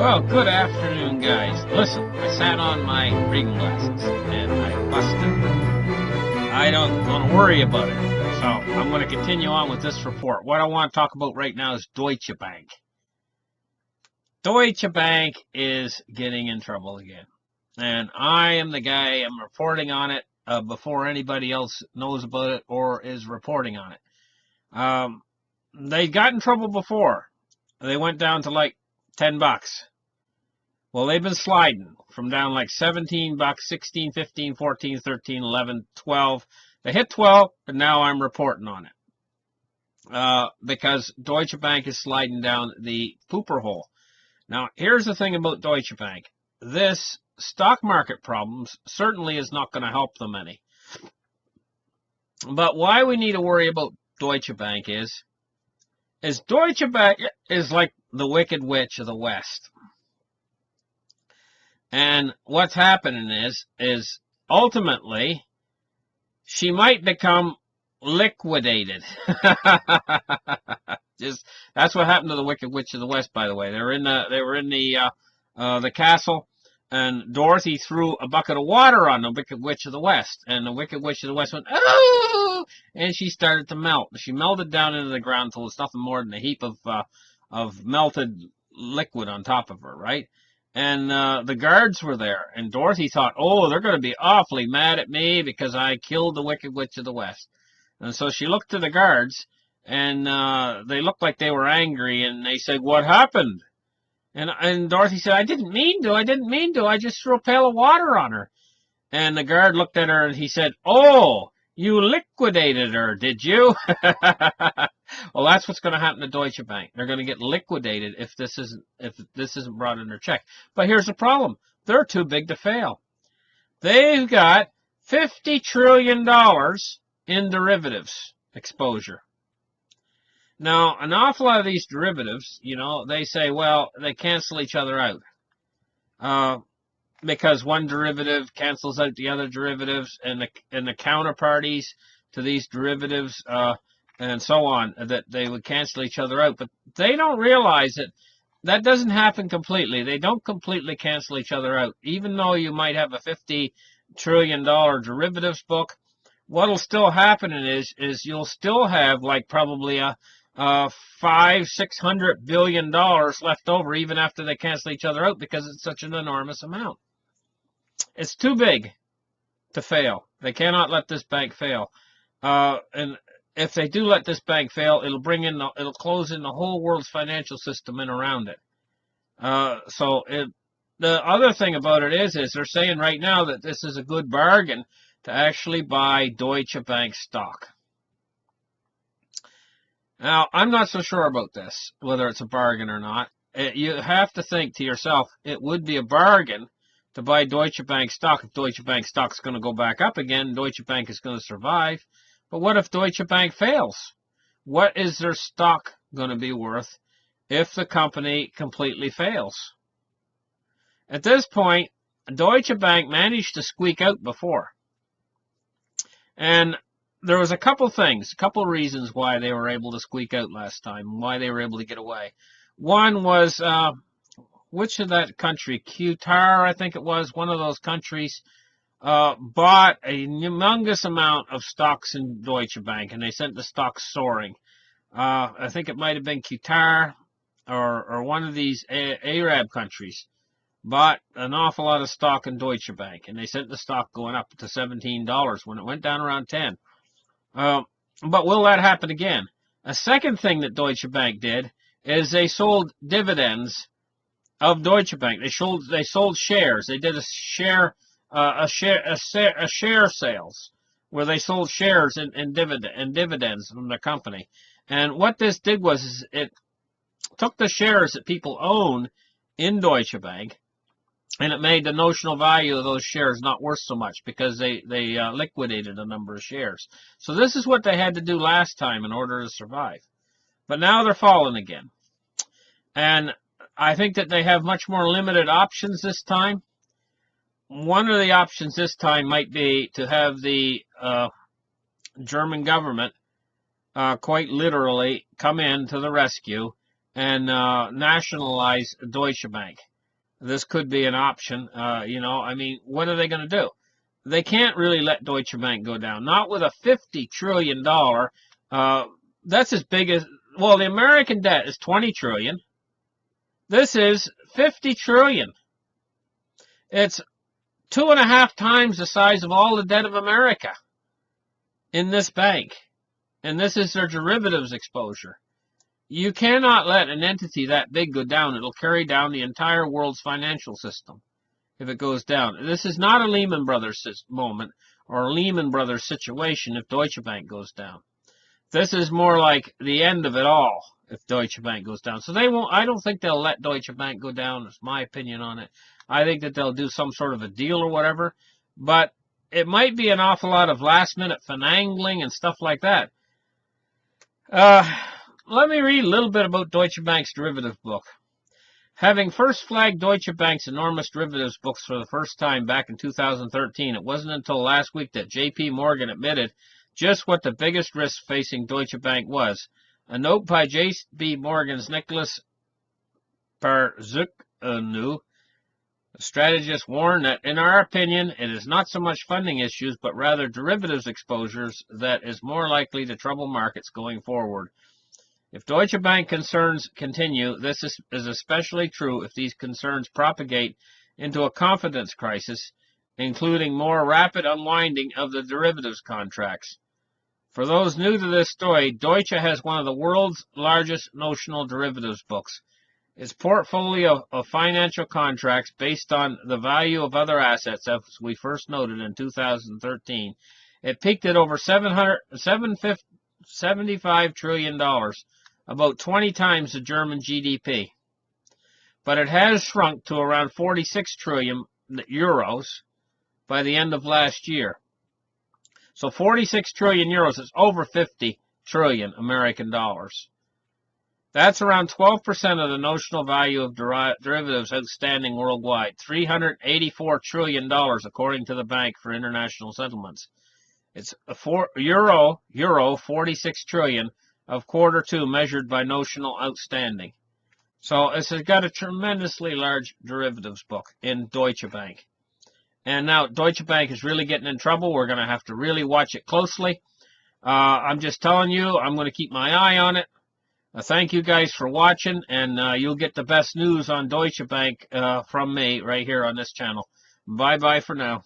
Well, good afternoon, guys. Listen, I sat on my reading glasses and I busted. I don't want to worry about it. So I'm going to continue on with this report. What I want to talk about right now is Deutsche Bank. Deutsche Bank is getting in trouble again. And I am the guy, I'm reporting on it before anybody else knows about it or is reporting on it. They got in trouble before. They went down to like $10. Well, they've been sliding from down like $17, 16, 15, 14, 13, 11, 12. They hit 12, but now I'm reporting on it. Because Deutsche Bank is sliding down the pooper hole. Now, here's the thing about Deutsche Bank. This stock market problems certainly is not going to help them any. But why we need to worry about Deutsche Bank is Deutsche Bank is like the Wicked Witch of the West. And what's happening is ultimately she might become liquidated. That's what happened to the Wicked Witch of the West, by the way. They were in the castle, and Dorothy threw a bucket of water on the Wicked Witch of the West, and the Wicked Witch of the West went, "Oh!" and she started to melt. She melted down into the ground until it's nothing more than a heap of melted liquid on top of her, right? And the guards were there, and Dorothy thought, oh, they're going to be awfully mad at me because I killed the Wicked Witch of the West. And so she looked to the guards, and they looked like they were angry, and they said, what happened? And Dorothy said, I didn't mean to, I just threw a pail of water on her. And the guard looked at her, and he said, oh, you liquidated her, did you? Well, that's what's going to happen to Deutsche Bank. They're going to get liquidated if this isn't brought under check. But here's the problem. They're too big to fail. They've got $50 trillion in derivatives exposure. Now, an awful lot of these derivatives, they say, well, they cancel each other out. Because one derivative cancels out the other derivatives, and the counterparties to these derivatives and so on, that they would cancel each other out. But they don't realize that doesn't happen completely. They don't completely cancel each other out. Even though you might have a $50 trillion derivatives book, what'll still happen is you'll still have like probably a $500-600 billion left over even after they cancel each other out, because it's such an enormous amount. It's too big to fail. They cannot let this bank fail. And if they do let this bank fail, it'll close in the whole world's financial system and around it. The other thing about it is they're saying right now that this is a good bargain to actually buy Deutsche Bank stock. Now, I'm not so sure about this, whether it's a bargain or not. You have to think to yourself, it would be a bargain to buy Deutsche Bank stock. If Deutsche Bank stock's going to go back up again, Deutsche Bank is going to survive. But what if Deutsche Bank fails? What is their stock going to be worth if the company completely fails? At this point, Deutsche Bank managed to squeak out before. And there was a couple reasons why they were able to squeak out last time, why they were able to get away. One was, which of that country? Qatar, I think it was, one of those countries, bought a humongous amount of stocks in Deutsche Bank, and they sent the stocks soaring. I think it might have been Qatar or one of these Arab countries bought an awful lot of stock in Deutsche Bank, and they sent the stock going up to $17 when it went down around 10. But will that happen again? A second thing that Deutsche Bank did is they sold dividends of Deutsche Bank. They sold shares. They did a share sales where they sold shares and dividends from the company. And what this did was it took the shares that people own in Deutsche Bank, and it made the notional value of those shares not worth so much because they liquidated a number of shares. So this is what they had to do last time in order to survive. But now they're falling again. And I think that they have much more limited options this time. One of the options this time might be to have the German government quite literally come in to the rescue and nationalize Deutsche Bank. this could be an option. I mean, what are they going to do? They can't really let Deutsche Bank go down. Not with a $50 trillion. That's as big as, well, the American debt is $20 trillion. This is $50 trillion. It's 2.5 times the size of all the debt of America in this bank. And this is their derivatives exposure. You cannot let an entity that big go down. It'll carry down the entire world's financial system if it goes down. This is not a Lehman Brothers moment or a Lehman Brothers situation if Deutsche Bank goes down. This is more like the end of it all if Deutsche Bank goes down. So they won't. I don't think they'll let Deutsche Bank go down. That's my opinion on it. I think that they'll do some sort of a deal or whatever. But it might be an awful lot of last-minute finagling and stuff like that. Let me read a little bit about Deutsche Bank's derivative book. Having first flagged Deutsche Bank's enormous derivatives books for the first time back in 2013, it wasn't until last week that J.P. Morgan admitted just what the biggest risk facing Deutsche Bank was. A note by J.P. Morgan's Nicholas Parzuknu, a strategist, warned that, in our opinion, it is not so much funding issues, but rather derivatives exposures that is more likely to trouble markets going forward. If Deutsche Bank concerns continue, this is especially true if these concerns propagate into a confidence crisis, including more rapid unwinding of the derivatives contracts. For those new to this story, Deutsche has one of the world's largest notional derivatives books. Its portfolio of financial contracts based on the value of other assets, as we first noted in 2013, it peaked at over $75 trillion, about 20 times the German GDP. But it has shrunk to around 46 trillion euros by the end of last year. So 46 trillion euros is over 50 trillion American dollars. That's around 12% of the notional value of derivatives outstanding worldwide, $384 trillion according to the Bank for International Settlements. It's euro 46 trillion of Q2 measured by notional outstanding. So it's got a tremendously large derivatives book in Deutsche Bank. And now Deutsche Bank is really getting in trouble. We're going to have to really watch it closely. I'm just telling you, I'm going to keep my eye on it. Thank you guys for watching, and you'll get the best news on Deutsche Bank from me right here on this channel. Bye-bye for now.